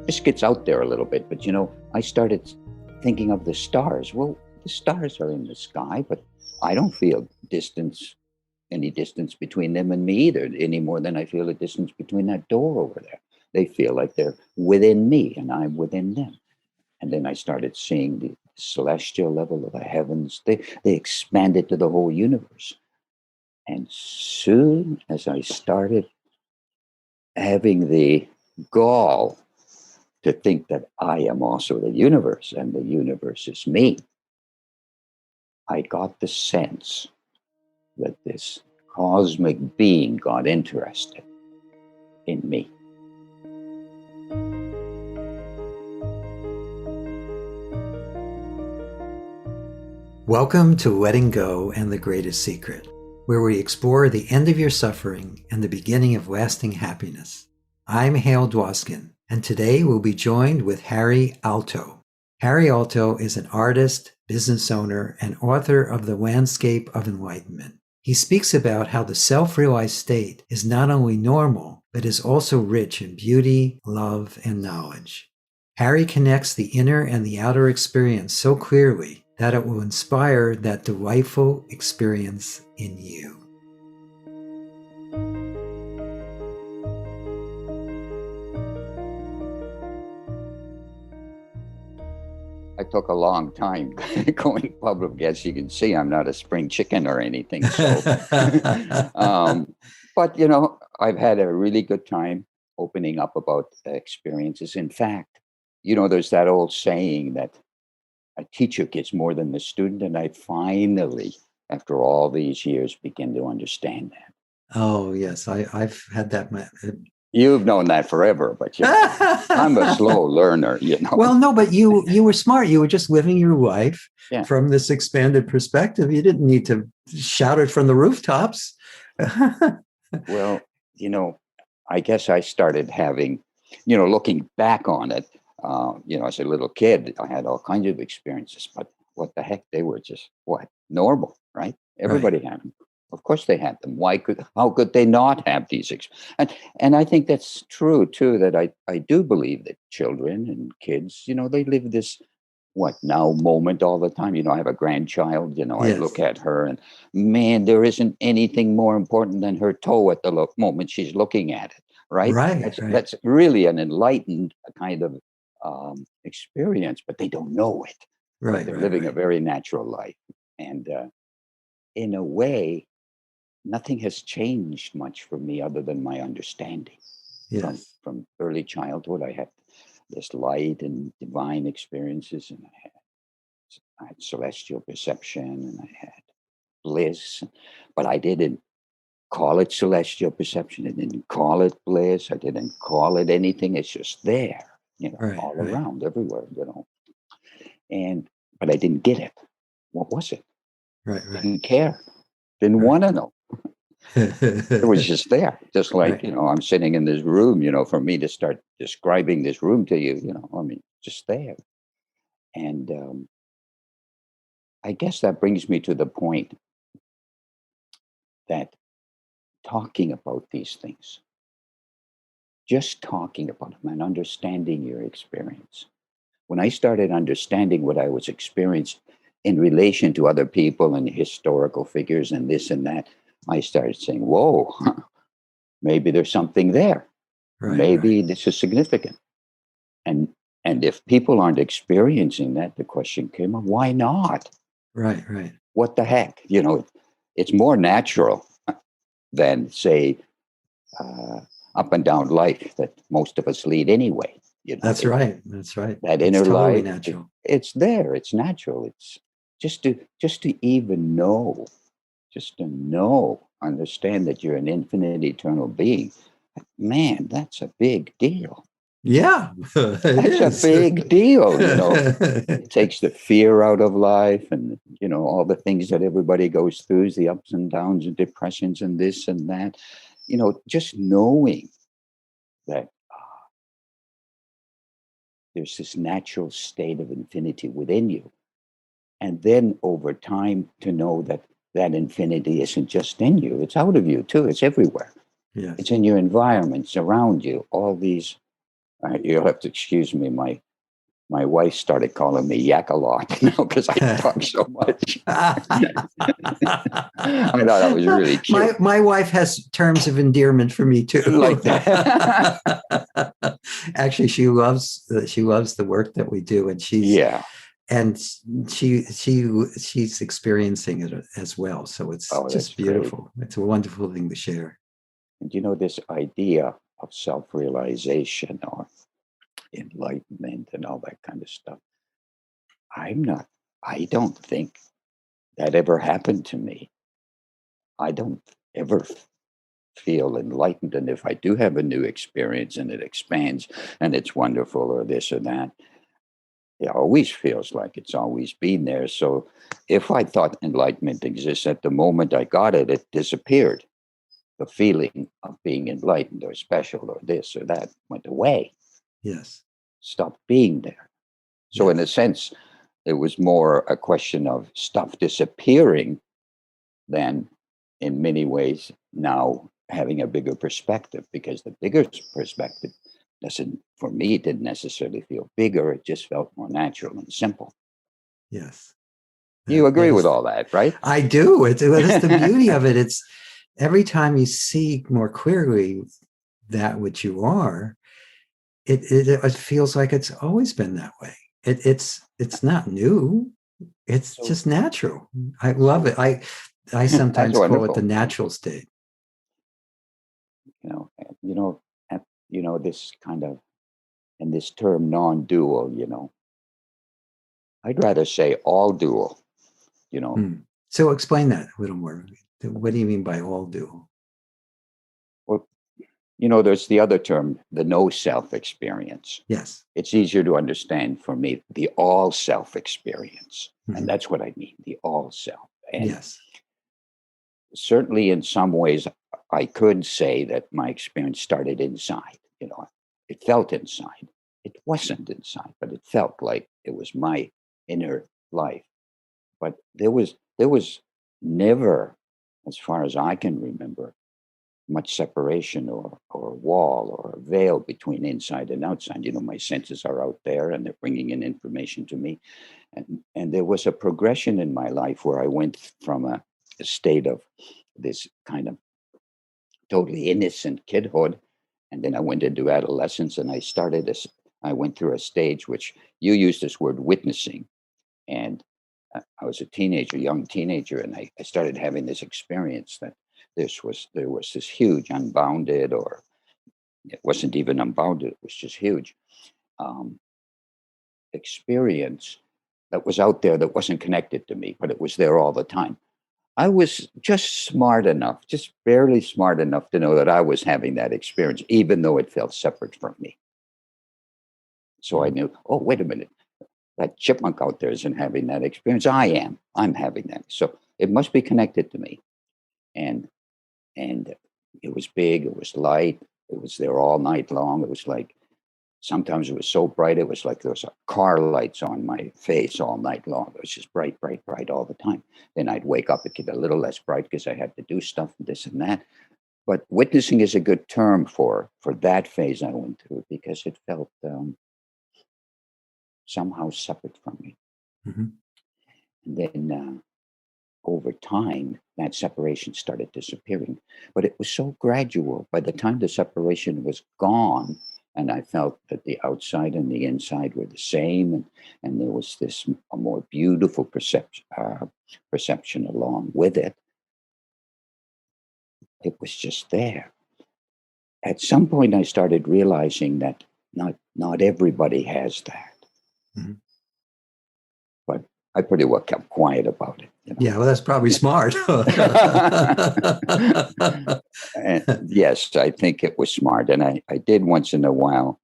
just gets out there a little bit. But, I started thinking of the stars. Well, the stars are in the sky, but I don't feel any distance between them and me either, any more than I feel a distance between that door over there. They feel like they're within me and I'm within them. And then I started seeing the celestial level of the heavens. They expanded to the whole universe. And soon as I started having the gall to think that I am also the universe and the universe is me, I got the sense that this cosmic being got interested in me. Welcome to Letting Go and the Greatest Secret, where we explore the end of your suffering and the beginning of lasting happiness. I'm Hale Dwoskin, and today we'll be joined with Harri Aalto. Harri Aalto is an artist, business owner, and author of The Landscape of Enlightenment. He speaks about how the self-realized state is not only normal, but is also rich in beauty, love, and knowledge. Harri connects the inner and the outer experience so clearly that it will inspire that delightful experience in you. I took a long time going public. As you can see, I'm not a spring chicken or anything. So, but I've had a really good time opening up about experiences. In fact, there's that old saying that a teacher gets more than the student, and I finally, after all these years, begin to understand that. Oh yes, I've had that. You've known that forever, but I'm a slow learner. Well, no, but you were smart. You were just living your life from this expanded perspective. You didn't need to shout it from the rooftops. Well, I guess I started having, looking back on it. As a little kid, I had all kinds of experiences, but what the heck, they were just normal, right? Everybody had them. Of course they had them. How could they not have these and I think that's true too, that I do believe that children and kids, they live this now moment all the time. I have a grandchild, Yes. I look at her and man, there isn't anything more important than her toe at the moment she's looking at it, right? That's really an enlightened kind of experience, but they don't know it. Right. They're living a very natural life. And in a way, nothing has changed much for me other than my understanding. Yes. From early childhood, I had this light and divine experiences, and I had celestial perception, and I had bliss, but I didn't call it celestial perception. I didn't call it bliss. I didn't call it anything. It's just there, all around, everywhere, but I didn't get it. What was it? Right. Didn't care. Didn't want to know. It was just there. Just like, I'm sitting in this room, for me to start describing this room to you, just there. And I guess that brings me to the point that talking about these things, just talking about them and understanding your experience. When I started understanding what I was experiencing in relation to other people and historical figures and this and that, I started saying, whoa, maybe there's something there. Maybe this is significant. And if people aren't experiencing that, the question came up, why not? Right. What the heck? It's more natural than, say, up and down life that most of us lead anyway. That's right. That inner life, natural. It's there. It's natural. It's just to even know, understand that you're an infinite, eternal being. Man, that's a big deal. Yeah, that's a big deal. It takes the fear out of life, and all the things that everybody goes through, the ups and downs and depressions and this and that. Just knowing that there's this natural state of infinity within you. And then over time to know that infinity isn't just in you, it's out of you too, it's everywhere. Yes. It's in your environment, it's around you, all these You'll have to excuse me. My wife started calling me Yak a lot now because I talk so much. I thought that was really cute. My wife has terms of endearment for me too. Like that. Actually, she loves the work that we do, and she's experiencing it as well. So it's just beautiful. Great. It's a wonderful thing to share. And this idea of self-realization or enlightenment and all that kind of stuff, I don't think that ever happened to me. I don't ever feel enlightened. And if I do have a new experience and it expands and it's wonderful or this or that, it always feels like it's always been there. So if I thought enlightenment exists at the moment I got it, it disappeared. The feeling of being enlightened or special or this or that went away. Yes. Stopped being there. So in a sense, it was more a question of stuff disappearing than in many ways now having a bigger perspective, because the bigger perspective for me, it didn't necessarily feel bigger. It just felt more natural and simple. Yes. You agree with all that, right? I do. It's the beauty of it. It's every time you see more clearly that which you are, it feels like it's always been that way. It's not new. It's just natural. I love it. I sometimes call it the natural state. This kind of, and this term non-dual, I'd rather say all dual, So explain that a little more. What do you mean by all dual? Well, there's the other term, the no self experience. Yes. It's easier to understand for me, the all self experience. Mm-hmm. And that's what I mean, the all self. And yes. Certainly in some ways, I could say that my experience started inside. It felt inside. It wasn't inside, but it felt like it was my inner life. But there was never, as far as I can remember, much separation or wall or a veil between inside and outside. My senses are out there and they're bringing in information to me. And there was a progression in my life where I went from a state of this kind of totally innocent kidhood. And then I went into adolescence and I went through a stage which you used this word witnessing. And I was a young teenager, and I started having this experience that there was this huge unbounded, or it wasn't even unbounded, it was just huge experience that was out there that wasn't connected to me, but it was there all the time. I was just smart enough, just barely smart enough to know that I was having that experience, even though it felt separate from me. So I knew, oh, wait a minute, that chipmunk out there isn't having that experience. I'm having that. So it must be connected to me. And it was big, it was light, it was there all night long. It was like, sometimes it was so bright, it was like there was car lights on my face all night long. It was just bright, bright, bright all the time. Then I'd wake up, it'd get a little less bright because I had to do stuff and this and that. But witnessing is a good term for that phase I went through, because it felt somehow separate from me. Mm-hmm. And then over time, that separation started disappearing. But it was so gradual. By the time the separation was gone, and I felt that the outside and the inside were the same, and there was a more beautiful perception along with it. It was just there. At some point, I started realizing that not everybody has that. Mm-hmm. But I pretty well kept quiet about it. Yeah, well, that's probably smart. And yes, I think it was smart. And I did once in a while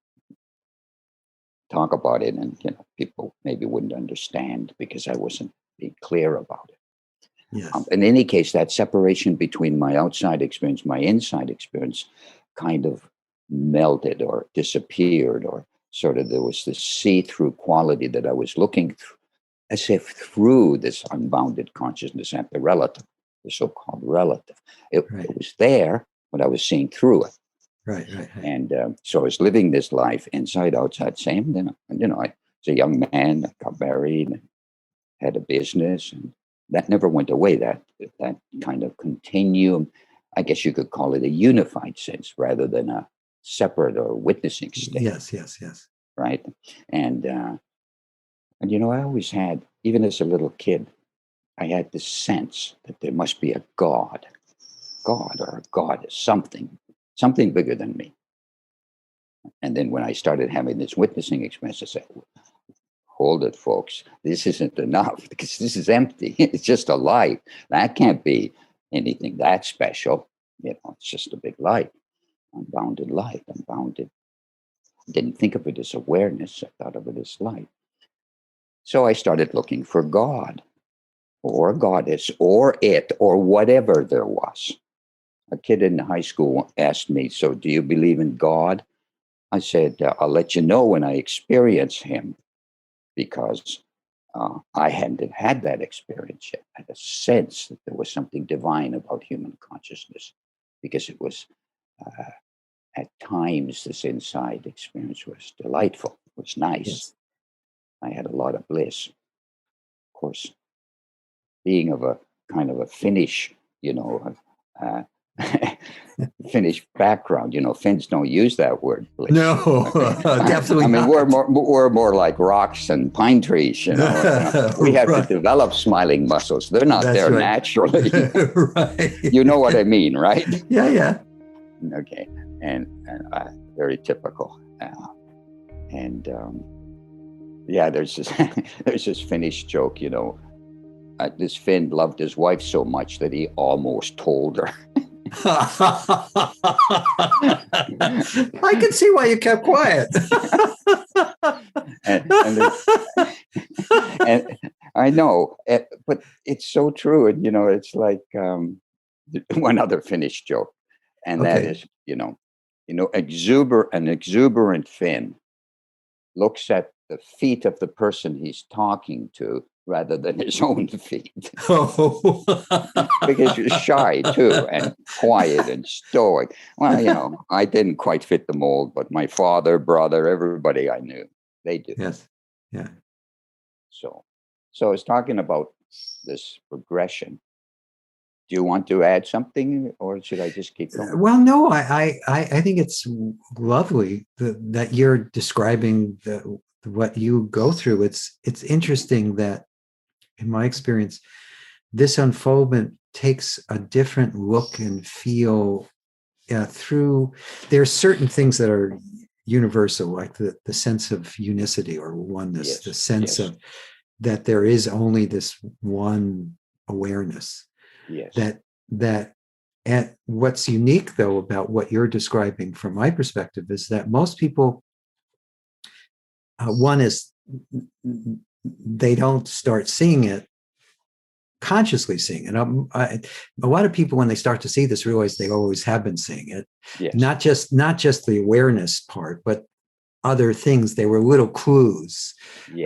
talk about it, and people maybe wouldn't understand because I wasn't being clear about it. Yes. In any case, that separation between my outside experience, my inside experience, kind of melted or disappeared, or sort of there was this see-through quality that I was looking through, as if through this unbounded consciousness at the so-called relative. It was there, but I was seeing through it. Right, right, right. And so I was living this life inside, outside, same. Then, I was a young man, I got married, and had a business, and that never went away. That kind of continuum, I guess you could call it a unified sense rather than a separate or witnessing state, Yes, yes, yes. right? And I always had, even as a little kid, I had this sense that there must be a God or a goddess, something bigger than me. And then when I started having this witnessing experience, I said, hold it, folks. This isn't enough because this is empty. It's just a light. That can't be anything that special. It's just a big light, unbounded light, unbounded. I didn't think of it as awareness. I thought of it as light. So I started looking for God or a goddess or it or whatever there was. A kid in high school asked me, so do you believe in God? I said, I'll let you know when I experience him, because I hadn't had that experience yet. I had a sense that there was something divine about human consciousness, because it was, at times, this inside experience was delightful, it was nice. Yes. I had a lot of bliss. Of course, being of a kind of a Finnish, uh, Finnish background. Finns don't use that word bliss. No, definitely I mean, not. we're more like rocks and pine trees. We have Right. to develop smiling muscles. They're not That's there right. naturally. Right. You know what I mean, right? Yeah, yeah. Okay, and very typical. And yeah, there's this there's this Finnish joke. This Finn loved his wife so much that he almost told her. I can see why you kept quiet. and I know, but it's so true. And it's like one other Finnish joke, and that Okay. is, an exuberant Finn looks at the feet of the person he's talking to rather than his own feet. Oh. Because you're shy too, and quiet and stoic. Well, I didn't quite fit the mold, but my father, brother, everybody I knew, they do. Yes. Yeah. So I was talking about this progression. Do you want to add something, or should I just keep going? Well, no, I think it's lovely that you're describing what you go through. It's interesting that, in my experience, this unfoldment takes a different look and feel through. There are certain things that are universal, like the sense of unicity or oneness, Yes, the sense yes. of that there is only this one awareness. Yes. That and what's unique, though, about what you're describing from my perspective is that most people, one is they don't start seeing it, consciously seeing it. A lot of people, when they start to see this, realize they always have been seeing it. Yes. Not just the awareness part, but other things. They were little clues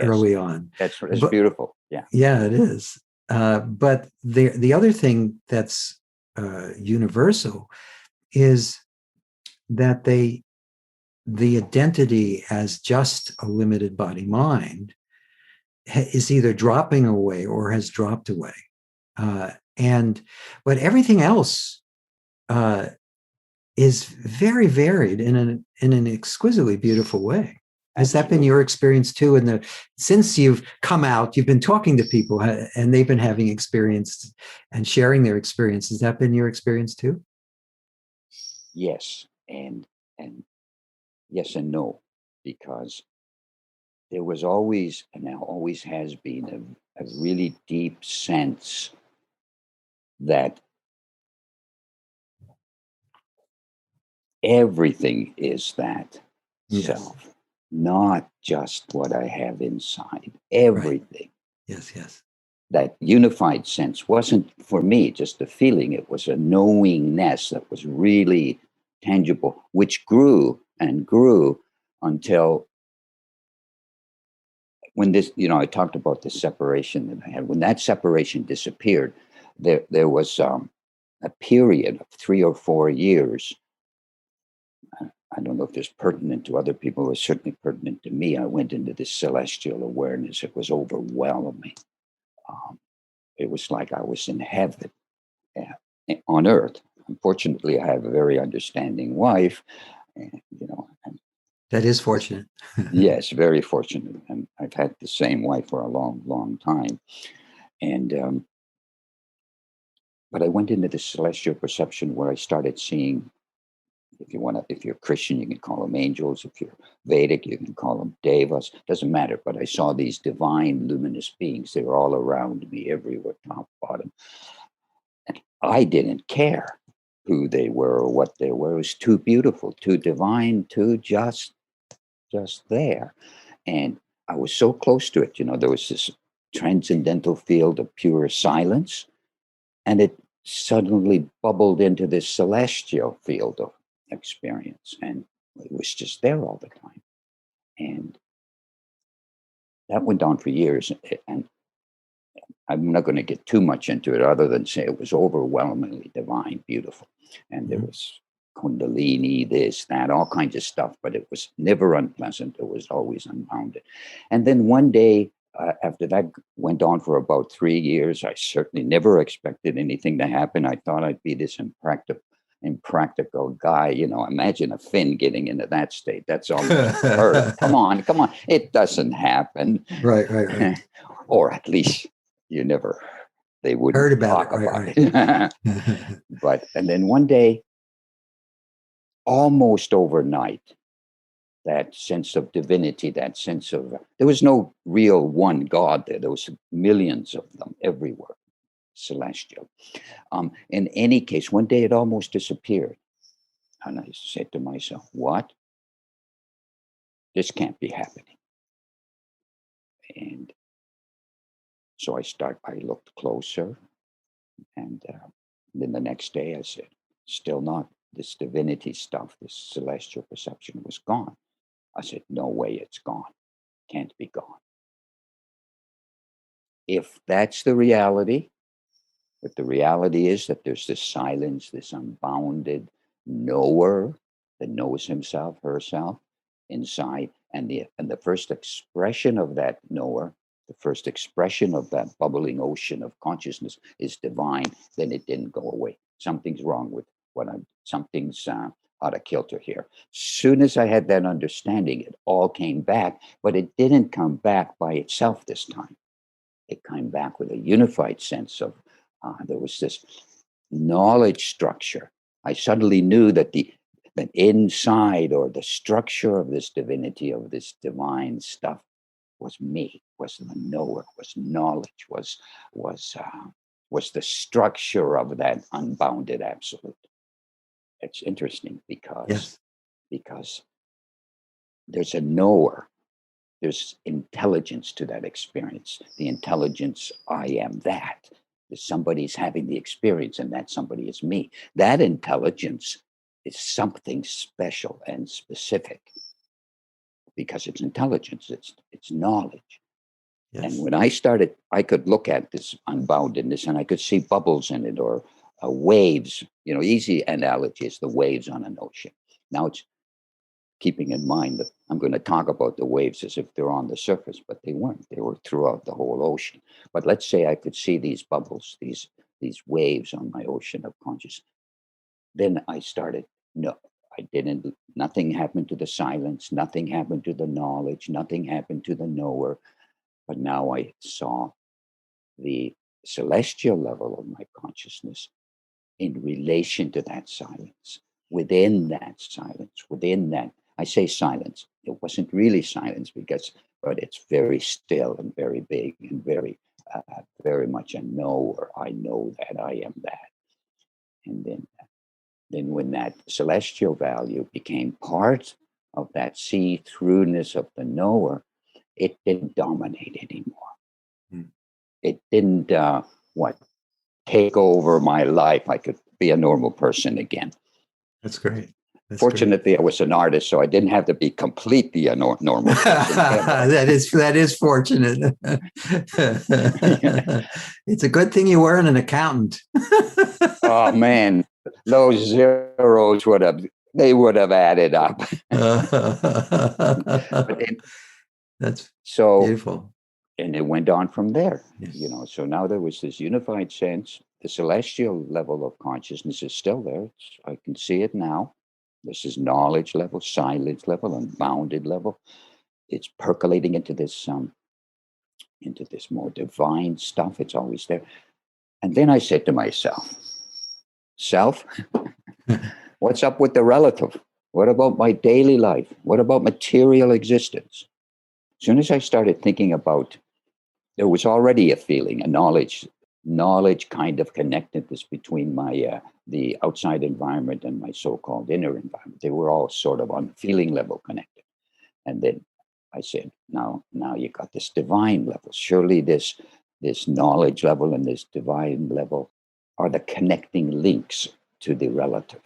early on. That's beautiful. Yeah. Yeah, it is. But the other thing that's universal is that the identity as just a limited body mind is either dropping away or has dropped away. But everything else is very varied in an exquisitely beautiful way. Has that been your experience too? Since you've come out, you've been talking to people and they've been having experience and sharing their experience. Has that been your experience too? Yes, and yes and no, because there was always, and now always has been, a really deep sense that everything is that self, not just what I have inside. Everything. Right. Yes. That unified sense wasn't for me just a feeling, it was a knowingness that was really tangible, which grew and grew until when this, I talked about the separation that I had. When that separation disappeared, there was a period of 3 or 4 years. I don't know if it's pertinent to other people, it was certainly pertinent to me. I went into this celestial awareness. It was overwhelming. Um, it was like I was in heaven, on earth. Unfortunately, I have a very understanding wife, and, and That is fortunate. yes, very fortunate. And I've had the same wife for a long, long time. And but I went into the celestial perception where I started seeing, if you're Christian, you can call them angels. If you're Vedic, you can call them devas. Doesn't matter. But I saw these divine, luminous beings. They were all around me, everywhere, top, bottom. And I didn't care who they were or what they were. It was too beautiful, too divine, too just there. And I was so close to it. There was this transcendental field of pure silence, and it suddenly bubbled into this celestial field of experience. And it was just there all the time. And that went on for years. And I'm not going to get too much into it other than say it was overwhelmingly divine, beautiful. And there was Kundalini, this, that, all kinds of stuff, but it was never unpleasant. It was always unbounded. And then one day, after that went on for about 3 years, I certainly never expected anything to happen. I thought I'd be this impractical guy. Imagine a Finn getting into that state. That's almost unheard of. Come on. It doesn't happen. Right. Or at least they wouldn't Heard about talk about right. it. And then one day, almost overnight, that sense of divinity, that sense of, there was no real one God there. There was millions of them everywhere, celestial. In any case, one day it almost disappeared. And I said to myself, what? This can't be happening. And so I looked closer. And then the next day I said, still not. This divinity stuff, this celestial perception was gone. I said, no way it's gone. Can't be gone. If that's the reality, if the reality is that there's this silence, this unbounded knower that knows himself, herself inside, and the first expression of that knower, the first expression of that bubbling ocean of consciousness is divine, then it didn't go away. Something's wrong with something's out of kilter here. Soon as I had that understanding, it all came back, but it didn't come back by itself this time. It came back with a unified sense of, there was this knowledge structure. I suddenly knew that that inside, or the structure of this divinity, of this divine stuff, was me, was the knower, was knowledge, was the structure of that unbounded absolute. It's interesting because there's a knower. There's intelligence to that experience. The intelligence, I am that. Somebody's having the experience, and that somebody is me. That intelligence is something special and specific because it's intelligence, it's knowledge. Yes. And when I could look at this unboundedness, and I could see bubbles in it, or waves. Easy analogy is the waves on an ocean. Now it's keeping in mind that I'm going to talk about the waves as if they're on the surface, but they weren't. They were throughout the whole ocean. But let's say I could see these bubbles, these waves on my ocean of consciousness. Then I started, no, I didn't, nothing happened to the silence, nothing happened to the knowledge, nothing happened to the knower. But now I saw the celestial level of my consciousness in relation to that silence, within that silence, within that. I say silence. It wasn't really silence but it's very still and very big and very, very much a knower. I know that I am that. And then when that celestial value became part of that see-throughness of the knower, it didn't dominate anymore. It didn't, take over my life. I could be a normal person again. That's great. Fortunately, I was an artist, so I didn't have to be completely a normal person. That is fortunate. It's a good thing you weren't an accountant. Oh man, those zeros would have they would have added up. But then, That's so, beautiful. and it went on from there, Yes. So now there was this unified sense. The celestial level of consciousness is still there. I can see it now. This is knowledge level, silence level, unbounded level. It's percolating into this more divine stuff. It's always there. And then I said to myself, self, what's up with the relative? What about my daily life? What about material existence? As soon as I started thinking about, there was already a feeling, a knowledge kind of connectedness between my the outside environment and my so-called inner environment. They were all sort of on feeling level connected. And then I said, now you got this divine level. Surely this knowledge level and this divine level are the connecting links to the relative.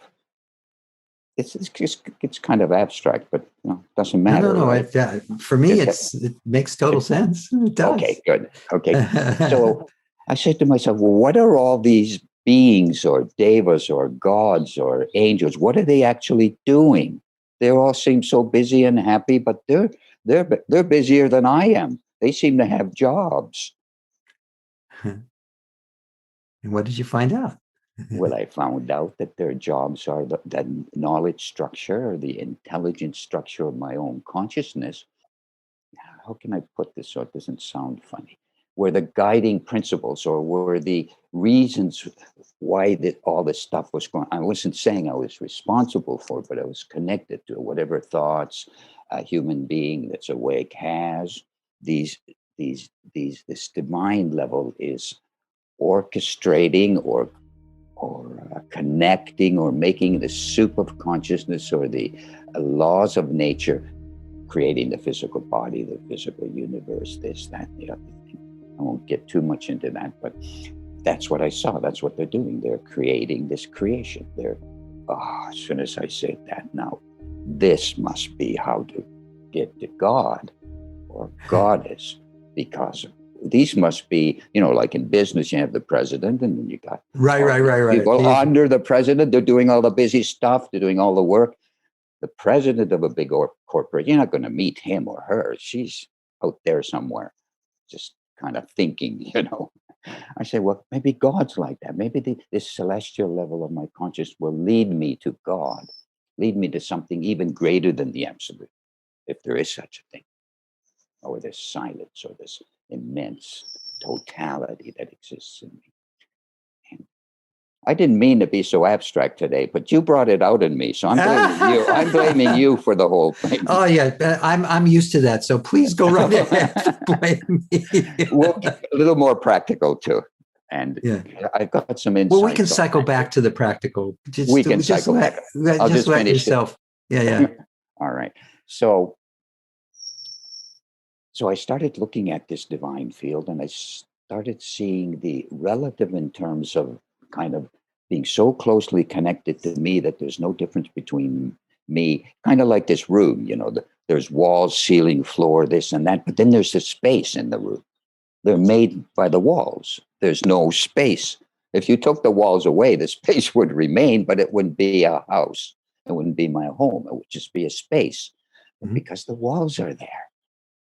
It's kind of abstract, but doesn't No, no, matter, no. right? For me, It- it makes total sense. It okay, does. good. Okay, so I said to myself, well, what are all these beings or devas or gods or angels? What are they actually doing? They all seem so busy and happy, but they're busier than I am. They seem to have jobs. And what did you find out? Well, I found out that their jobs are the knowledge structure or the intelligence structure of my own consciousness. How can I put this so it doesn't sound funny? Were the guiding principles or were the reasons why all this stuff was going. I wasn't saying I was responsible for it, but I was connected to it. Whatever thoughts a human being that's awake has, these this divine level is orchestrating or connecting or making the soup of consciousness or the laws of nature, creating the physical body, the physical universe, this, that, the other thing. I won't get too much into that, but that's what I saw. That's what they're doing. They're creating this creation. As soon as I said that, now this must be how to get to God or goddess, because these must be, like in business, you have the president and then you got Right. people under the president. They're doing all the busy stuff. They're doing all the work. The president of a big corporate, you're not going to meet him or her. She's out there somewhere, just kind of thinking. I say, well, maybe God's like that. Maybe this celestial level of my consciousness will lead me to God, lead me to something even greater than the absolute, if there is such a thing, or this silence or this immense totality that exists in me. And I didn't mean to be so abstract today, but you brought it out in me, so I'm blaming you. I'm blaming you for the whole thing. Oh yeah, I'm used to that. So please go right ahead. Blame me. Well, a little more practical too. And Yeah. I've got some insights. Well, we can cycle back to the practical. We can cycle back. I'll Just just let finish yourself. Yeah. All right. So I started looking at this divine field and I started seeing the relative in terms of kind of being so closely connected to me that there's no difference between me, kind of like this room, there's walls, ceiling, floor, this and that, but then there's the space in the room. They're made by the walls. There's no space. If you took the walls away, the space would remain, but it wouldn't be a house. It wouldn't be my home. It would just be a space. But because the walls are there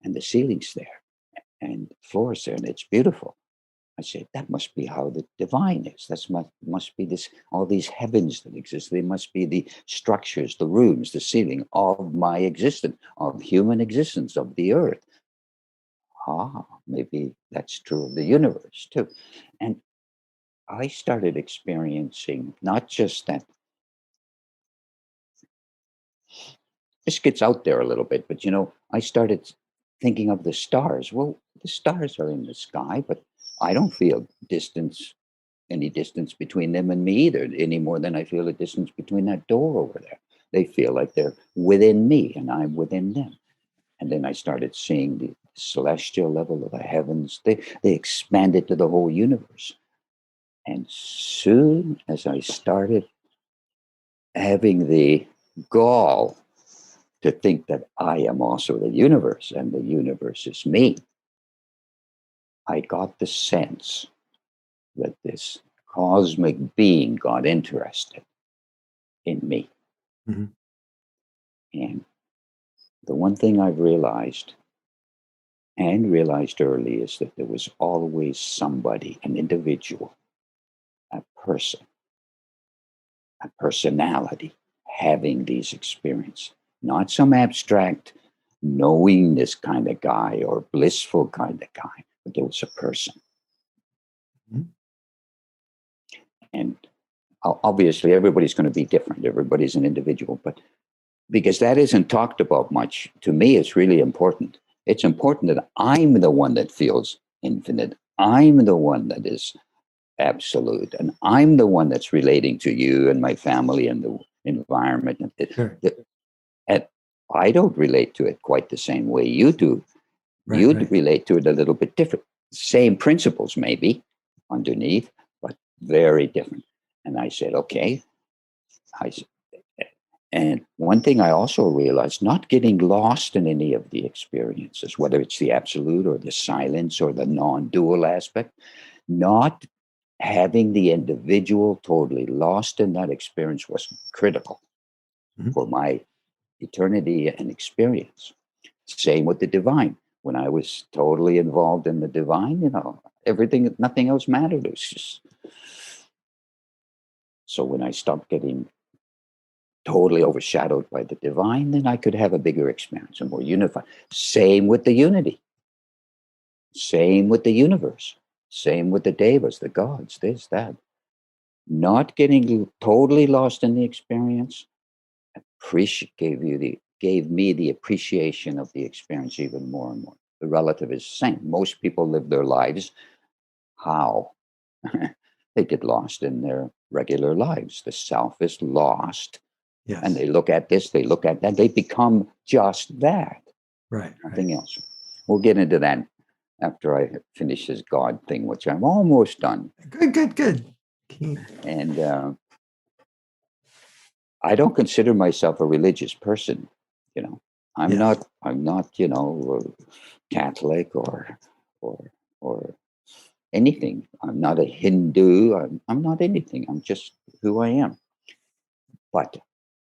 and the ceiling's there and the floor's there and it's beautiful, I said, that must be how the divine is. That must be this, all these heavens that exist. They must be the structures, the rooms, the ceiling of my existence, of human existence, of the earth. Maybe that's true of the universe too. And I started experiencing not just that, this gets out there a little bit, but I started thinking of the stars. Well, the stars are in the sky, but I don't feel any distance between them and me either, any more than I feel a distance between that door over there. They feel like they're within me and I'm within them. And then I started seeing the celestial level of the heavens. They expanded to the whole universe. And soon as I started having the gall to think that I am also the universe and the universe is me, I got the sense that this cosmic being got interested in me. Mhm. And the one thing I've realized and realized early is that there was always somebody, an individual, a person, a personality having these experiences, not some abstract knowingness kind of guy or blissful kind of guy, but there was a person. Mhm. And obviously, everybody's going to be different. Everybody's an individual, but because that isn't talked about much, to me, it's really important. It's important that I'm the one that feels infinite. I'm the one that is absolute. And I'm the one that's relating to you and my family and the environment. Sure. And I don't relate to it quite the same way you do. Right, You'd right. relate to it a little bit different. Same principles, maybe underneath, but very different. And I said, okay. I s- and one thing I also realized, not getting lost in any of the experiences, whether it's the absolute or the silence or the non-dual aspect, not having the individual totally lost in that experience was critical Mhm. for my eternity and experience. Same with the divine. When I was totally involved in the divine, everything, nothing else mattered. It was just so when I stopped getting totally overshadowed by the divine, then I could have a bigger experience, a more unified. Same with the unity. Same with the universe. Same with the devas, the gods, this, that. Not getting totally lost in the experience gave me the appreciation of the experience even more and more. The relative is the same. Most people live their lives how? They get lost in their regular lives. The self is lost, and Yes. they look at this, they look at that, they become just that, Right, right. nothing else. We'll get into that after I finish this God thing, which I'm almost done. Good, good, good. And I don't consider myself a religious person. You know, I'm Yes. not. I'm not. Catholic or or anything. I'm not a Hindu. I'm not anything. I'm just who I am. But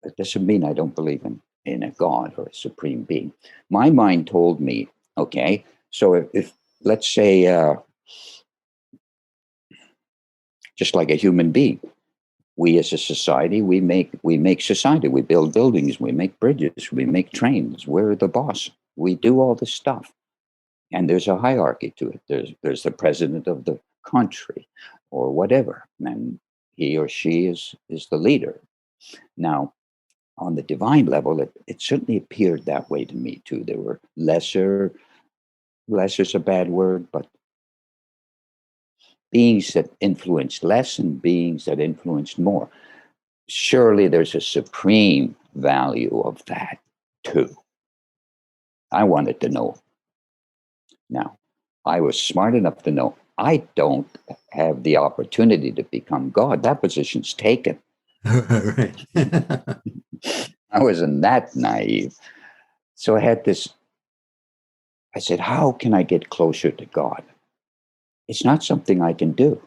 that doesn't mean I don't believe in a God or a supreme being. My mind told me, okay, so if let's say, just like a human being, we as a society, we make society. We build buildings. We make bridges. We make trains. We're the boss. We do all this stuff, and there's a hierarchy to it. There's the president of the country, or whatever, and he or she is the leader. Now, on the divine level, it certainly appeared that way to me too. There were lesser's a bad word, but beings that influenced less and beings that influenced more. Surely there's a supreme value of that too. I wanted to know. Now, I was smart enough to know I don't have the opportunity to become God. That position's taken. Right. I wasn't that naive. So I said, how can I get closer to God? It's not something I can do.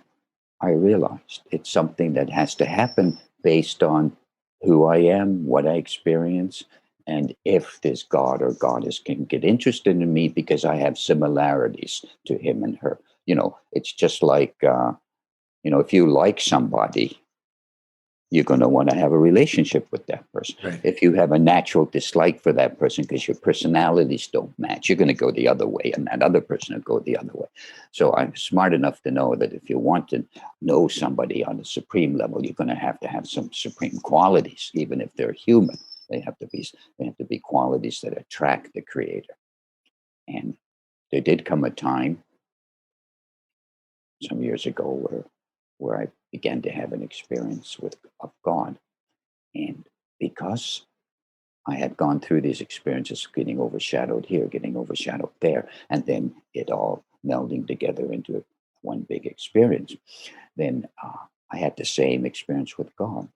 I realized it's something that has to happen based on who I am, what I experience, and if this God or goddess can get interested in me because I have similarities to him and her. It's just like, if you like somebody, you're going to want to have a relationship with that person. Right. If you have a natural dislike for that person because your personalities don't match, you're going to go the other way, and that other person will go the other way. So I'm smart enough to know that if you want to know somebody on a supreme level, you're going to have some supreme qualities, even if they're human. They have to be qualities that attract the creator. And there did come a time some years ago where I began to have an experience of God. And because I had gone through these experiences of getting overshadowed here, getting overshadowed there, and then it all melding together into one big experience. Then I had the same experience with God.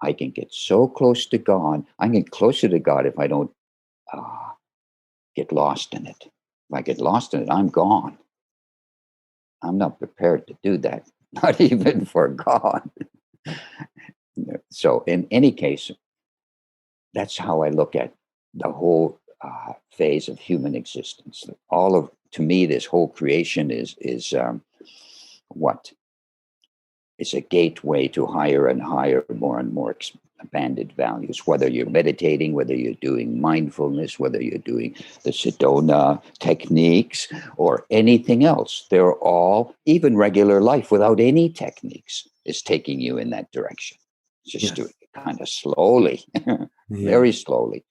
I can get so close to God. I can get closer to God if I don't uh, get lost in it. If I get lost in it, I'm gone. I'm not prepared to do that, not even for God. So, in any case, that's how I look at the whole phase of human existence. To me, this whole creation is what is a gateway to higher and higher, more and more expanded values. Whether you're meditating, whether you're doing mindfulness, whether you're doing the Sedona techniques or anything else, they're all, even regular life without any techniques, is taking you in that direction. Just do Yes. it kind of slowly, Yeah. very slowly.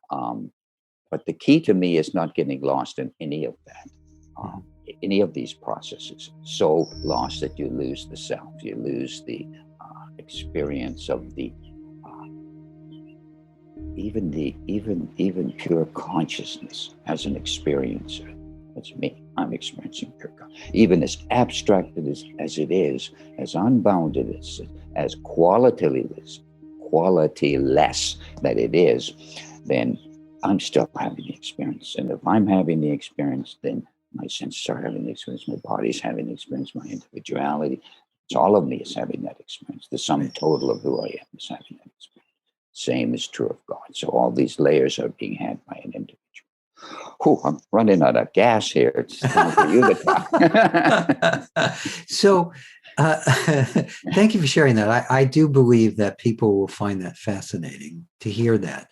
But the key to me is not getting lost in any of that, Mhm. any of these processes. So lost that you lose the self, you lose the experience of the even pure consciousness as an experiencer. That's me. I'm experiencing pure consciousness. Even as abstracted as it is, as unbounded as qualityless that it is, then I'm still having the experience. And if I'm having the experience, then my senses are having the experience, my body's having the experience, my individuality, it's all of me is having that experience. The sum total of who I am is having that experience. Same is true of God. So all these layers are being had by an individual. Oh, I'm running out of gas here. It's time for you to talk. So, thank you for sharing that. I do believe that people will find that fascinating to hear that.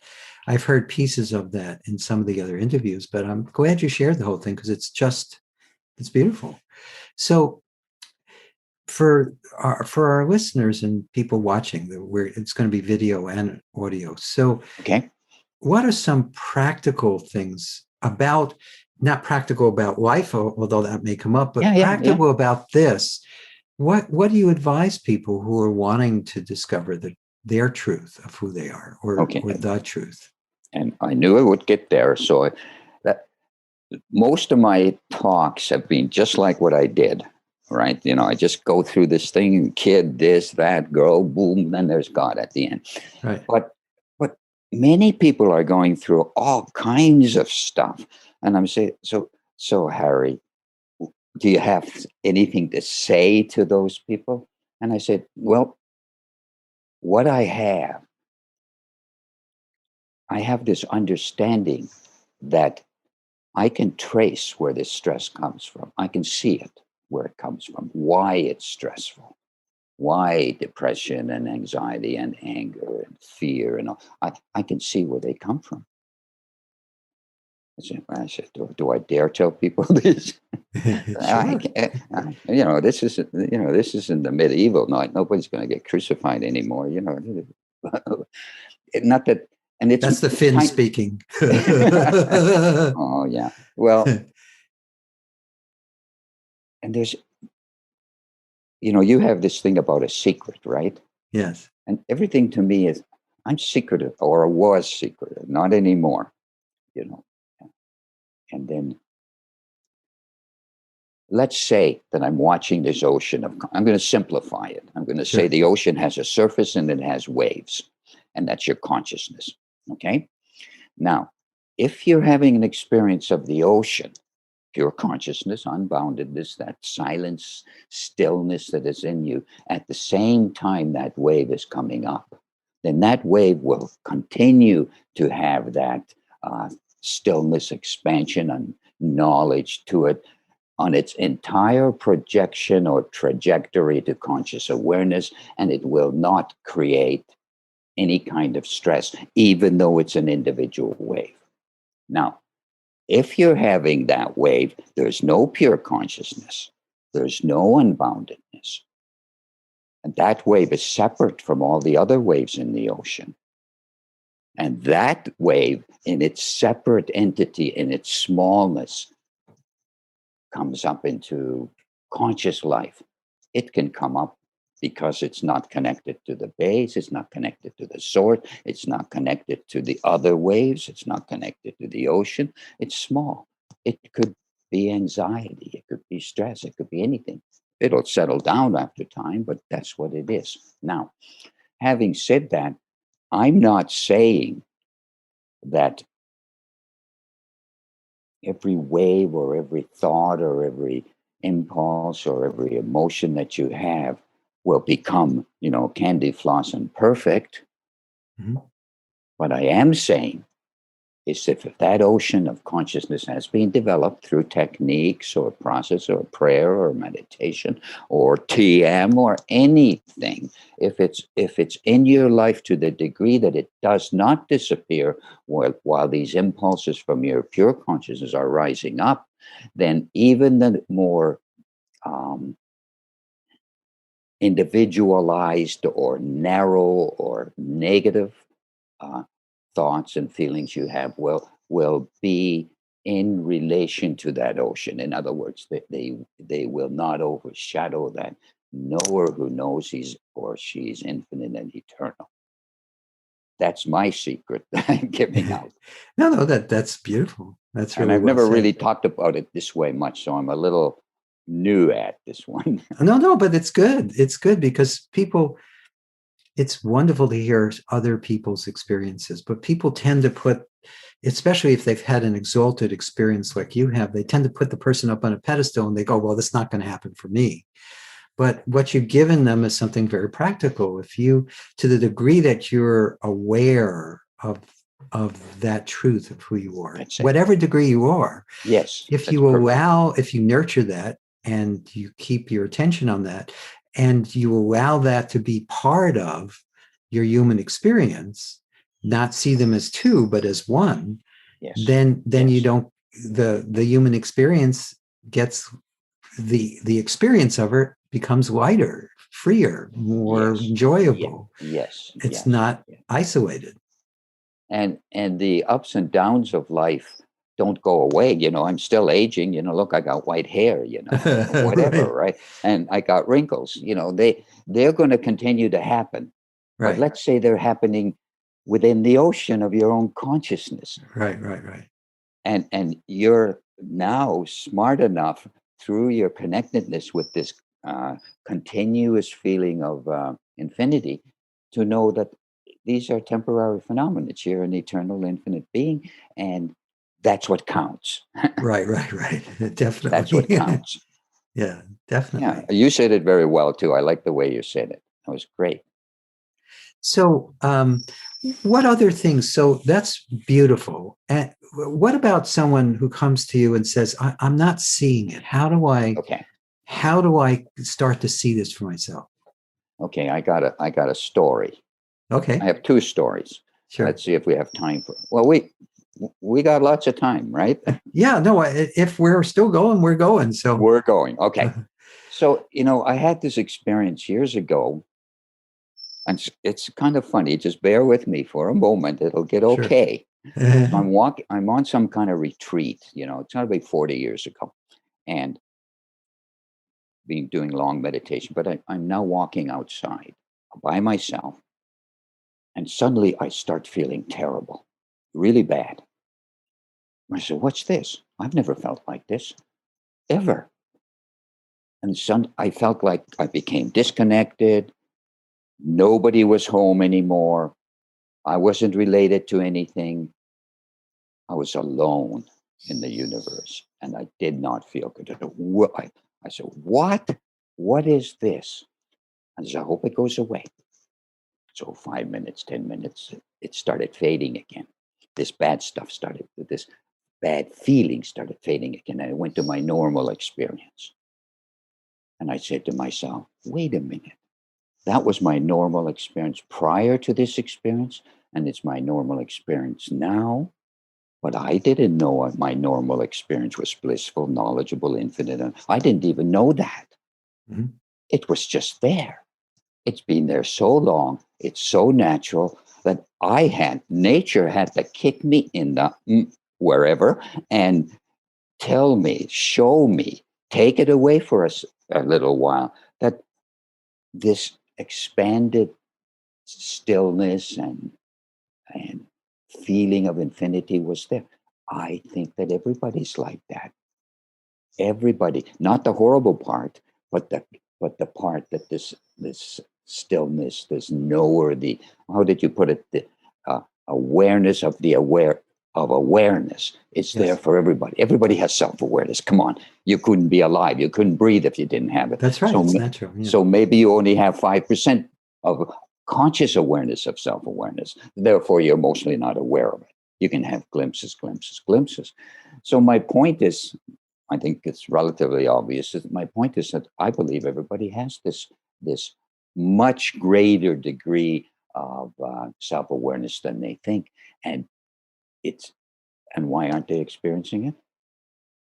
I've heard pieces of that in some of the other interviews, but I'm glad you shared the whole thing because it's beautiful. So, for our listeners and people watching, it's going to be video and audio. So, Okay. what are some practical things about, not practical about life, although that may come up, but Yeah. practical about this? What do you advise people who are wanting to discover their truth of who they are, or Okay. the truth? And I knew I would get there. So that most of my talks have been just like what I did. Right. I just go through this thing, kid, this, that, girl, boom, then there's God at the end. Right. But many people are going through all kinds of stuff. And I'm saying, so Harry, do you have anything to say to those people? And I said, well, what I have this understanding that I can trace where this stress comes from. I can see it, where it comes from, why it's stressful, why depression and anxiety and anger and fear and all. I can see where they come from. I said, do I dare tell people this? Sure. This isn't the medieval night. Nobody's going to get crucified anymore. Not that, and it's That's the Finn kind. speaking. Oh yeah. Well, and there's, you have this thing about a secret, right? Yes. And everything to me is, I'm secretive, or was secretive, not anymore. You know, and then let's say that I'm watching this ocean I'm going to simplify it. I'm going to say Sure. the ocean has a surface and it has waves, and that's your consciousness. Okay. Now, if you're having an experience of the ocean, pure consciousness, unboundedness, that silence, stillness that is in you, at the same time that wave is coming up, then that wave will continue to have that stillness, expansion, and knowledge to it on its entire projection or trajectory to conscious awareness, and it will not create any kind of stress, even though it's an individual wave. Now, if you're having that wave, there's no pure consciousness, there's no unboundedness. And that wave is separate from all the other waves in the ocean. And that wave, in its separate entity, in its smallness, comes up into conscious life. It can come up because it's not connected to the base, it's not connected to the source, it's not connected to the other waves, it's not connected to the ocean. It's small. It could be anxiety, it could be stress, it could be anything. It'll settle down after time, but that's what it is. Now, having said that, I'm not saying that every wave or every thought or every impulse or every emotion that you have will become, candy floss and perfect. Mm-hmm. What I am saying is if that ocean of consciousness has been developed through techniques or process or prayer or meditation or TM or anything, if it's in your life to the degree that it does not disappear while these impulses from your pure consciousness are rising up, then even the more individualized or narrow or negative uh, thoughts and feelings you have will be in relation to that ocean. In other words, they will not overshadow that knower who knows he's or she's infinite and eternal. That's my secret that I'm giving out. No, that's beautiful. That's And really I've well never said. really talked about it this way much, so I'm a little new at this one. No, but it's good. It's good because it's wonderful to hear other people's experiences, but people tend to put, especially if they've had an exalted experience like you have, they tend to put the person up on a pedestal and they go, well, that's not going to happen for me. But what you've given them is something very practical. If you, to the degree that you're aware of that truth of who you are, whatever degree you are, yes, if you nurture that and you keep your attention on that, and you allow that to be part of your human experience, not see them as two, but as one, then you don't, the human experience gets, the experience of it becomes lighter, freer, more enjoyable. It's not isolated. And the ups and downs of life don't go away. I'm still aging. Look, I got white hair. Whatever, right? And I got wrinkles. They're going to continue to happen. But let's say they're happening within the ocean of your own consciousness. Right. And you're now smart enough through your connectedness with this continuous feeling of infinity to know that these are temporary phenomena. You're an eternal, infinite being, and that's what counts. Right. Definitely. That's what counts. Yeah, definitely. Yeah, you said it very well, too. I like the way you said it. That was great. So, what other things? So that's beautiful. And what about someone who comes to you and says, I'm not seeing it. How do I start to see this for myself? Okay, I got a story. Okay. I have two stories. Sure. Let's see if we have time for. Well, we got lots of time, right? Yeah. No. If we're still going, we're going. So we're going. Okay. So I had this experience years ago, and it's kind of funny. Just bear with me for a moment; it'll get okay. Sure. I'm on some kind of retreat. It's not about 40 years ago, and been doing long meditation. But I'm now walking outside by myself. And suddenly I start feeling terrible, really bad. I said, what's this? I've never felt like this, ever. And I felt like I became disconnected. Nobody was home anymore. I wasn't related to anything. I was alone in the universe, and I did not feel good. I said, what? What is this? I said, I hope it goes away. So 5 minutes, 10 minutes, it started fading again. This bad stuff started, this bad feeling started fading again. And I went to my normal experience. And I said to myself, wait a minute. That was my normal experience prior to this experience. And it's my normal experience now. But I didn't know my normal experience was blissful, knowledgeable, infinite. And I didn't even know that. Mm-hmm. It was just there. It's been there so long. It's so natural that nature had to kick me in the wherever and tell me, show me, take it away for a little while that this expanded stillness and feeling of infinity was there. I think that everybody's like that. Everybody, not the horrible part, but the part that this stillness, this knower, how did you put it? The awareness of awareness. It's there for everybody. Everybody has self-awareness. Come on, you couldn't be alive. You couldn't breathe if you didn't have it. That's right. It's natural. Yeah. So maybe you only have 5% of conscious awareness of self-awareness. Therefore, you're mostly not aware of it. You can have glimpses. So my point is, I think it's relatively obvious. My point is that I believe everybody has this much greater degree of self-awareness than they think, and why aren't they experiencing it?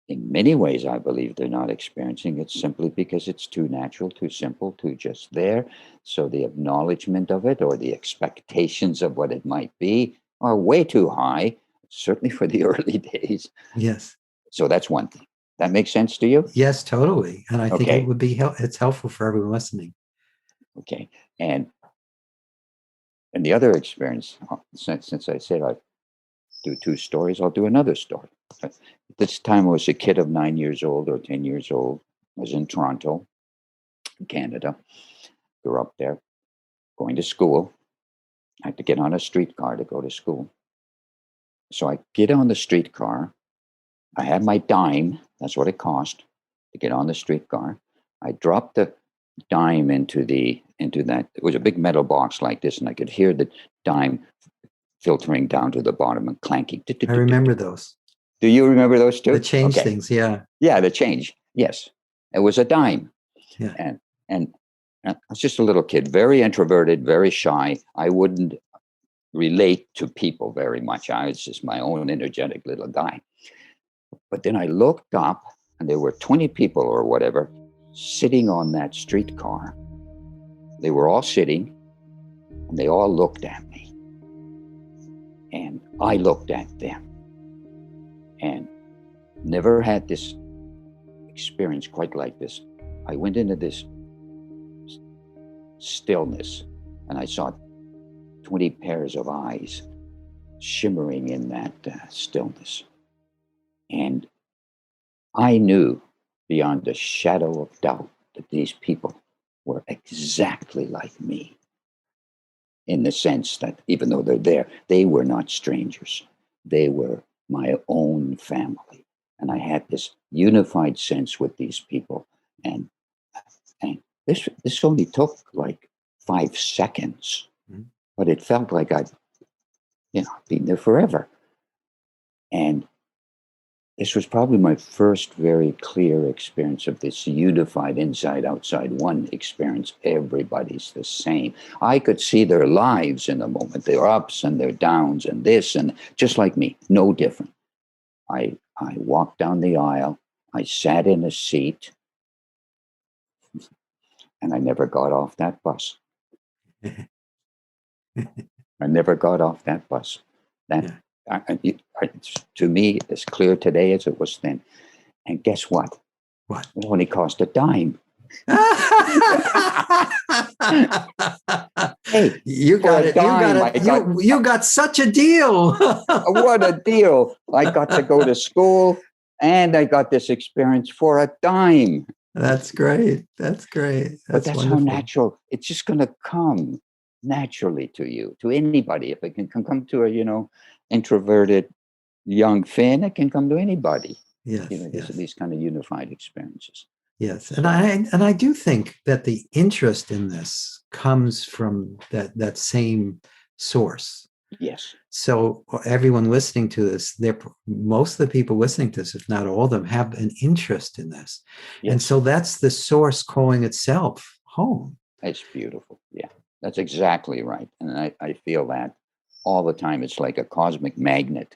In many ways, I believe they're not experiencing it simply because it's too natural, too simple, too just there. So the acknowledgement of it or the expectations of what it might be are way too high, certainly for the early days. Yes. So that's one thing. That makes sense to you? Yes, totally. And I think Okay. it would be it's helpful for everyone listening. Okay. And the other experience, since I said I do two stories, I'll do another story. At this time, I was a kid of 9 years old or 10 years old. I was in Toronto, Canada. Grew up there, going to school. I had to get on a streetcar to go to school. So I get on the streetcar. I had my dime. That's what it cost to get on the streetcar. I dropped the dime into that. It was a big metal box like this, and I could hear the dime filtering down to the bottom and clanking. I remember those. Do you remember those too? The change things, yeah. Yeah, the change. Yes. It was a dime. Yeah. And I was just a little kid, very introverted, very shy. I wouldn't relate to people very much. I was just my own energetic little guy. But then I looked up and there were 20 people or whatever sitting on that streetcar. They were all sitting and they all looked at me. And I looked at them. And never had this experience quite like this. I went into this stillness and I saw 20 pairs of eyes shimmering in that stillness. And I knew beyond a shadow of doubt that these people were exactly like me, in the sense that even though they're there, they were not strangers. They were my own family. And I had this unified sense with these people. And this only took like 5 seconds, but it felt like I'd been there forever. And this was probably my first very clear experience of this unified inside outside one experience. Everybody's the same. I could see their lives in a moment, their ups and their downs and this, and just like me, no different. I walked down the aisle, I sat in a seat, and I never got off that bus. I never got off that bus. To me, as clear today as it was then. And guess what? What? It only cost a dime. Hey, you got it. You got such a deal. What a deal. I got to go to school and I got this experience for a dime. That's great. That's great. That's wonderful. How natural. It's just going to come naturally to you, to anybody. If it can come to a, introverted young Finn, it can come to anybody. Yes, these kind of unified experiences. Yes, and I do think that the interest in this comes from that same source. Yes. So everyone listening to this, most of the people listening to this, if not all of them, have an interest in this. Yes. And so that's the source calling itself home. It's beautiful. Yeah, that's exactly right. And I feel that all the time. It's like a cosmic magnet.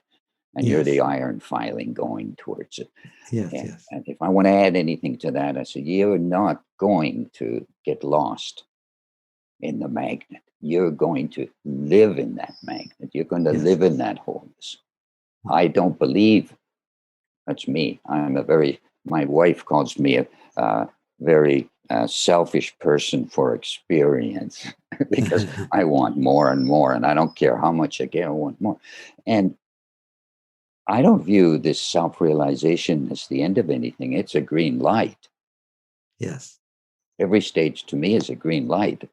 And you're the iron filing going towards it. Yes, and if I want to add anything to that, I said, you're not going to get lost in the magnet. You're going to live in that magnet. You're going to live in that wholeness. I don't believe, that's me. My wife calls me a very selfish person for experience because I want more and more. And I don't care how much I get, I want more. And I don't view this self-realization as the end of anything. It's a green light. Yes. Every stage to me is a green light.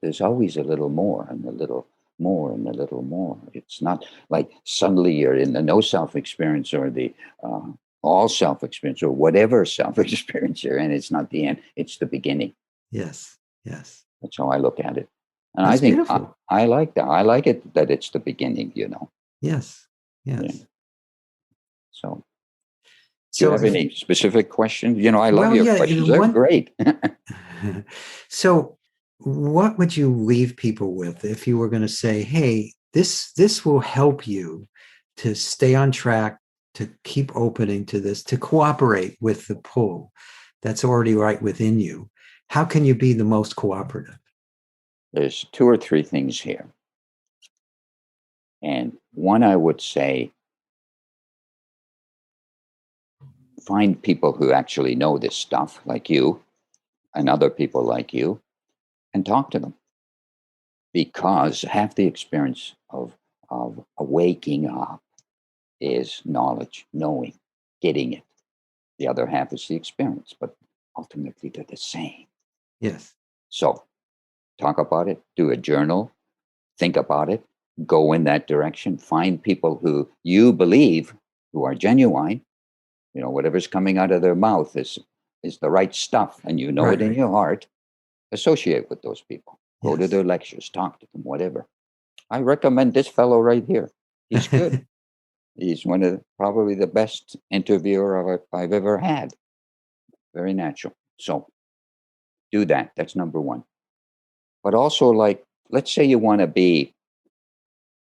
There's always a little more and a little more and a little more. It's not like suddenly you're in the no self-experience or the all self-experience or whatever self-experience you're in. It's not the end. It's the beginning. Yes. Yes. That's how I look at it. And I That's think beautiful. I like that. I like it that it's the beginning, Yes. Yeah. Yes. So do you So have if any specific questions? I love well, your yeah, questions. They're one great. so what would you leave people with if you were going to say, hey, this will help you to stay on track, to keep opening to this, to cooperate with the pull that's already right within you? How can you be the most cooperative? There's two or three things here. And one, I would say, find people who actually know this stuff, like you and other people like you, and talk to them. Because half the experience of waking up is knowledge, knowing, getting it. The other half is the experience, but ultimately they're the same. Yes. So talk about it, do a journal, think about it, go in that direction, find people who you believe who are genuine. Whatever's coming out of their mouth is the right stuff, and you know Right, it in right. your heart. Associate with those people. Go to Yes. their lectures, talk to them, whatever. I recommend this fellow right here. He's good. He's one of probably the best interviewer I've ever had. Very natural. So do that. That's number one. But also, like, let's say you want to be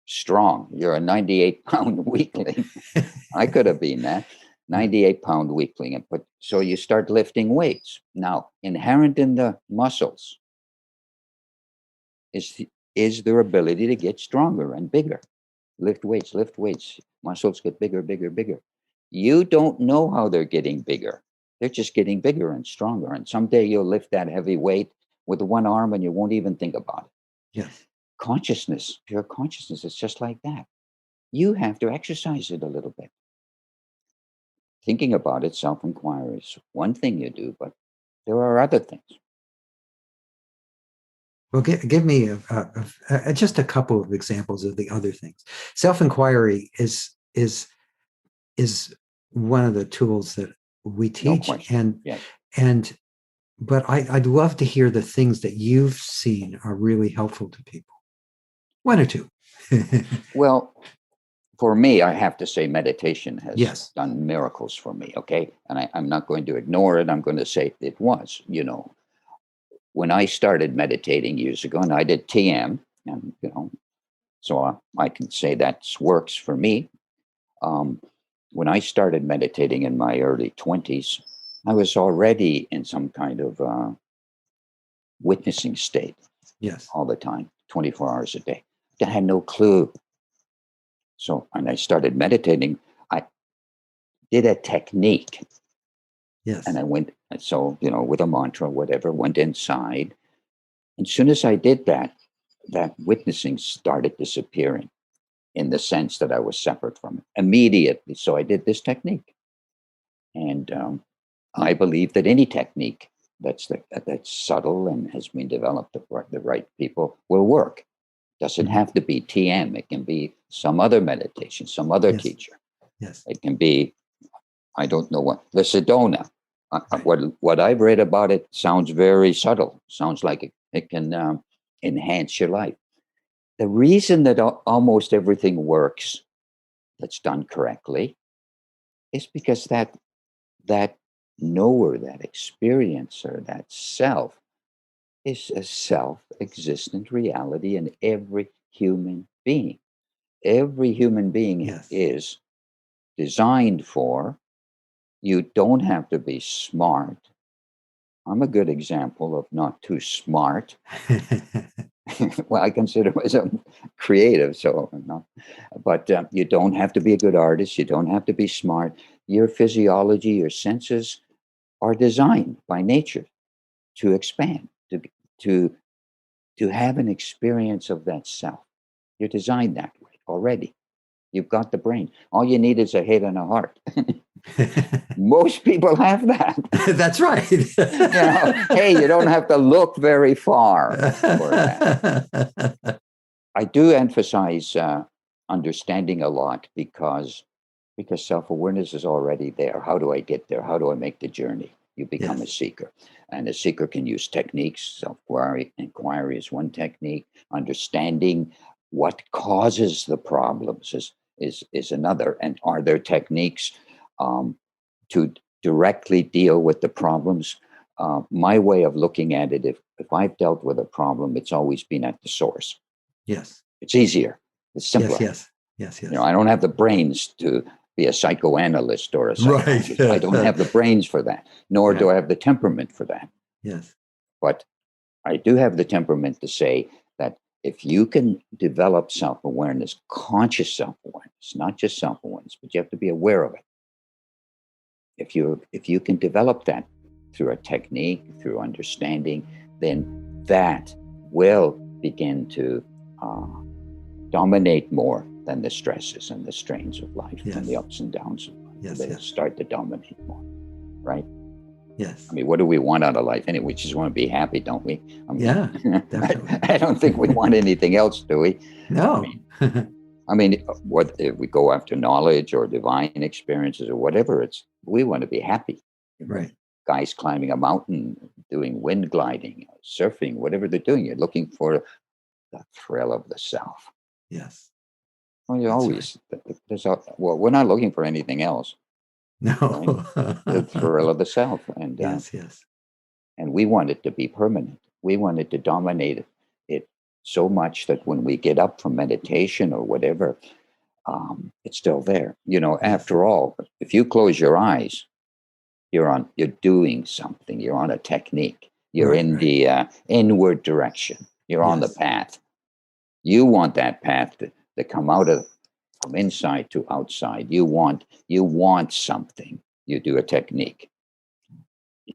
strong. You're a 98-pound weakling. I could have been that. 98-pound weakling. But so you start lifting weights. Now, inherent in the muscles is their ability to get stronger and bigger. Lift weights, lift weights. Muscles get bigger, bigger, bigger. You don't know how they're getting bigger. They're just getting bigger and stronger. And someday you'll lift that heavy weight with one arm and you won't even think about it. Yes. Consciousness, pure consciousness, is just like that. You have to exercise it a little bit. Thinking about it, self-inquiry is one thing you do, but there are other things. Well, give me just a couple of examples of the other things. Self-inquiry is one of the tools that we No teach, question. Yes. and but I'd love to hear the things that you've seen are really helpful to people. One or two. Well, for me, I have to say meditation has Yes. done miracles for me. Okay. And I'm not going to ignore it. I'm going to say it was, when I started meditating years ago, and I did TM, and, so I can say that works for me. Um, when I started meditating in my early 20s, I was already in some kind of witnessing state Yes. all the time, 24 hours a day. I had no clue. So when I started meditating, I did a technique. Yes. And I went, so, with a mantra, whatever, went inside. And as soon as I did that, that witnessing started disappearing in the sense that I was separate from it immediately. So I did this technique. And I believe that any technique that's subtle and has been developed the right people will work. Doesn't have to be TM. It can be some other meditation, some other Yes. teacher. Yes. It can be, I don't know what, the Sedona. Right. What I've read about it sounds very subtle. Sounds like it can enhance your life. The reason that almost everything works that's done correctly is because that knower, that experiencer, that self is a self-existent reality in every human being. Every human being Yes. is designed for. You don't have to be smart. I'm a good example of not too smart. Well, I consider myself creative, so no. But you don't have to be a good artist. You don't have to be smart. Your physiology, your senses are designed by nature to expand, to to have an experience of that self. You're designed that way already. You've got the brain. All you need is a head and a heart. Most people have that. That's right. Hey, you don't have to look very far for that. I do emphasize understanding a lot because self-awareness is already there. How do I get there? How do I make the journey? you become a Yes. seeker. And a seeker can use techniques. Inquiry is one technique. Understanding what causes the problems is another. And are there techniques to directly deal with the problems? My way of looking at it, if I've dealt with a problem, it's always been at the source. Yes. It's easier. It's Yes. simpler. Yes. Yes. Yes. I don't have the brains to be a psychoanalyst or a Right. psychologist. I don't have the brains for that, nor do Right. I have the temperament for that. Yes. But I do have the temperament to say that if you can develop self-awareness, conscious self-awareness, not just self-awareness, but you have to be aware of it. If you can develop that through a technique, through understanding, then that will begin to uh, dominate more than the stresses and the strains of life and the ups and downs of life. Yes. They'll start to dominate more, right? Yes. I mean, what do we want out of life anyway? We just want to be happy, don't we? I mean, Yeah, definitely. I don't think we want anything else, do we? No. What if we go after knowledge or divine experiences or whatever? We want to be happy. Right. Guys climbing a mountain, doing wind gliding, surfing, whatever they're doing, you're looking for the thrill of the self. Yes. Well, you That's always we're not looking for anything else. No. The thrill of the self, and Yes. Yes. and we want it to be permanent. We want it to dominate it so much that when we get up from meditation or whatever, it's still there. Yes. After all, if you close your eyes, you're doing something. You're on a technique. You're Right, in right. the inward direction. You're on the Yes. path. You want that path to come from inside to outside. You want something. You do a technique.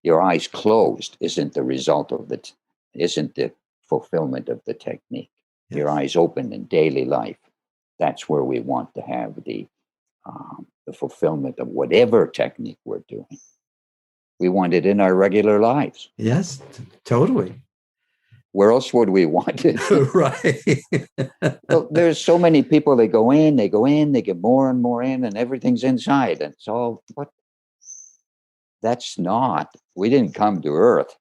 Your eyes closed isn't the result of isn't the fulfillment of the technique. Your Yes. eyes open in daily life. That's where we want to have the fulfillment of whatever technique we're doing. We want it in our regular lives. Yes. Totally. Where else would we want it? Right. Well, there's so many people. They go in, they get more and more in, and everything's inside. And it's all what. That's not. We didn't come to Earth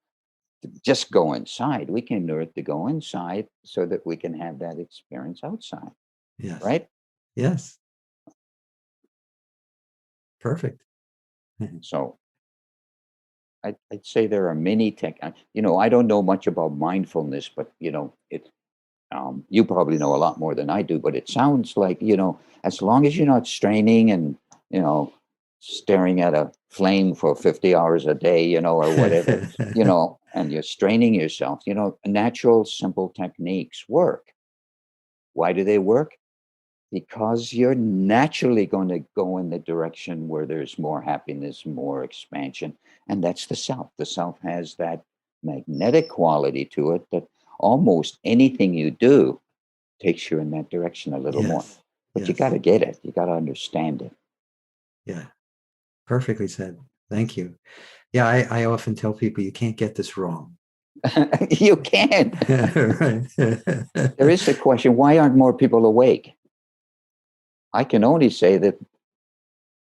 to just go inside. We came to Earth to go inside so that we can have that experience outside. Yes. Right? Yes. Perfect. So I'd say there are many I don't know much about mindfulness, but you probably know a lot more than I do. But it sounds like as long as you're not straining and you know staring at a flame for 50 hours a day, or whatever, and you're straining yourself, natural, simple techniques work. Why do they work? Because you're naturally going to go in the direction where there's more happiness, more expansion. And that's the self. The self has that magnetic quality to it that almost anything you do takes you in that direction a little more. Yes. But you Yes. got to get it. You got to understand it. Yeah. Perfectly said. Thank you. Yeah, I often tell people you can't get this wrong. You can't. Right. There is the question, why aren't more people awake? I can only say that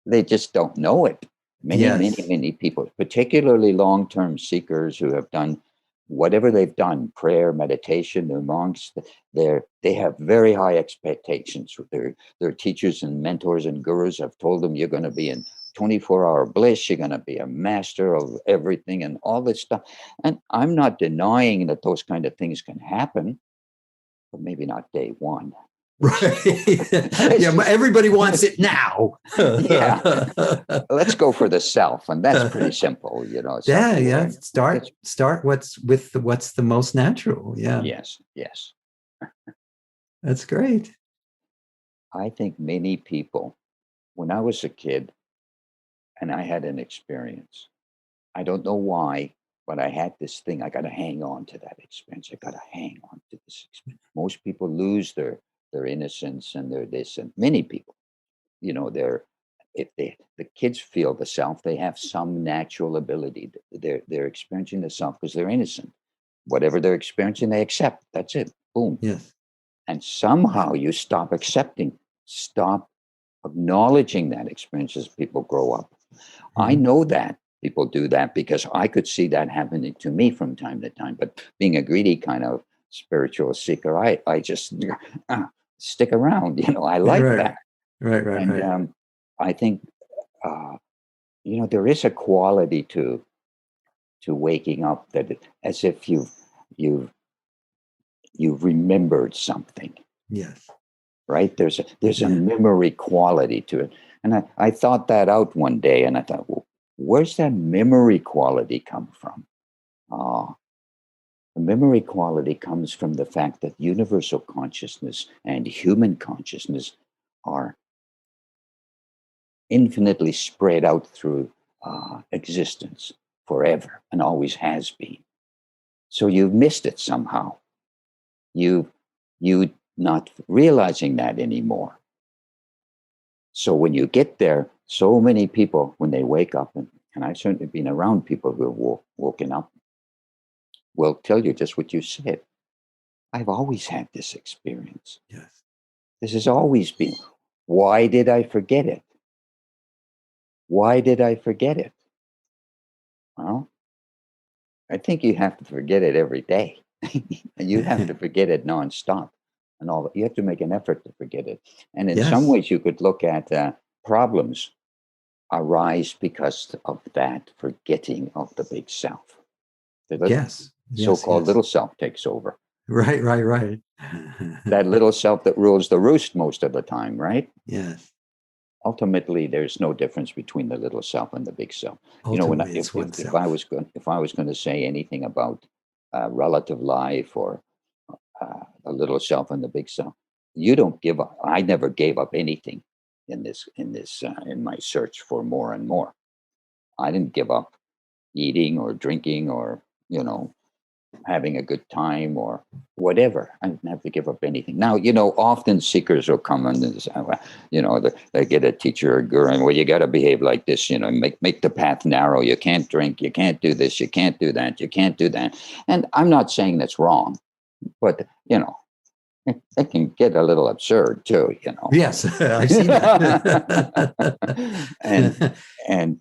they just don't know it. Many, many, Yes. many people, particularly long-term seekers who have done whatever they've done, prayer, meditation, they're monks, they have very high expectations. Their teachers and mentors and gurus have told them you're going to be in 24-hour bliss, you're going to be a master of everything and all this stuff. And I'm not denying that those kind of things can happen, but maybe not day one. Right. Yeah, but everybody wants it now. Yeah. Let's go for the self, and that's pretty simple, Yeah. self-awareness. Start what's the most natural. Yeah. Yes. That's great. I think many people, when I was a kid and I had an experience, I don't know why, but I had this thing. I got to hang on to that experience. I got to hang on to this experience. Most people lose their innocence and their this, and many people, they're if the kids feel the self, they have some natural ability. They're experiencing the self because they're innocent. Whatever they're experiencing, they accept. That's it. Boom. Yes. And somehow you stop accepting, stop acknowledging that experience as people grow up. I Mhm. know that people do that because I could see that happening to me from time to time. But being a greedy kind of spiritual seeker, I just stick around. I like Right, that. right, right, And right. I think, there is a quality to waking up as if you've you've remembered something, Yes. right? There's a Yeah. memory quality to it. And I thought that out one day, and I thought, well, where's that memory quality come from? Uh, the memory quality comes from the fact that universal consciousness and human consciousness are infinitely spread out through existence forever and always has been. So you've missed it somehow. You not realizing that anymore. So when you get there, so many people, when they wake up, and I've certainly been around people who have woken up, will tell you just what you said. I've always had this experience. Yes. This has always been. Why did I forget it? Why did I forget it? Well, I think you have to forget it every day. And you have to forget it nonstop. And all you have to make an effort to forget it. And in some Yes. ways, you could look at problems arise because of that forgetting of the big self. The Yes. Yes. so-called Yes. little self takes over. Right, right, right. That little self that rules the roost most of the time, right? Yes. Ultimately, there's no difference between the little self and the big self. When Ultimately, it's if I oneself. was going to say anything about relative life or the little self and the big self, you don't give up. I never gave up anything in my search for more and more. I didn't give up eating or drinking or having a good time or whatever. I didn't have to give up anything. Now, often seekers will come and say, well, they get a teacher or guru, and well, you got to behave like this. Make the path narrow. You can't drink. You can't do this. You can't do that. You can't do that. And I'm not saying that's wrong, but it can get a little absurd too. Yes, I've seen and that. and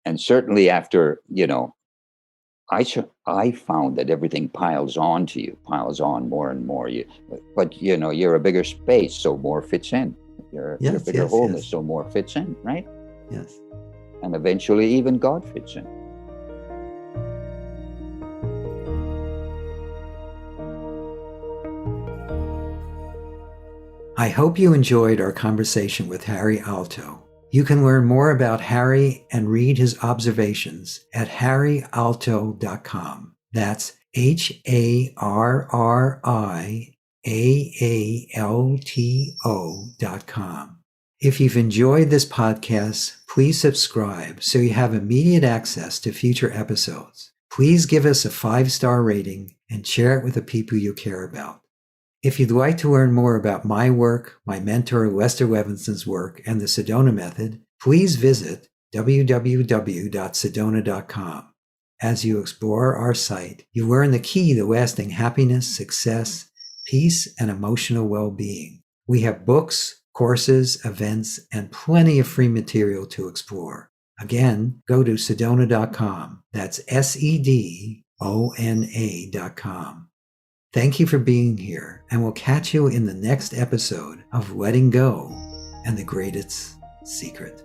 and certainly after I found that everything piles on to you, piles on more and more. But you're a bigger space, so more fits in. You're a Yes, bigger yes, wholeness, yes, so more fits in, right? yes. And eventually, even God fits in. I hope you enjoyed our conversation with Harri Aalto. You can learn more about Harri and read his observations at harriaalto.com. That's HARRIAALTO.com. If you've enjoyed this podcast, please subscribe so you have immediate access to future episodes. Please give us a 5-star rating and share it with the people you care about. If you'd like to learn more about my work, my mentor Lester Levinson's work, and the Sedona Method, please visit www.sedona.com. As you explore our site, you learn the key to lasting happiness, success, peace, and emotional well-being. We have books, courses, events, and plenty of free material to explore. Again, go to sedona.com. That's SEDONA.com. Thank you for being here, and we'll catch you in the next episode of Letting Go and the Greatest Secret.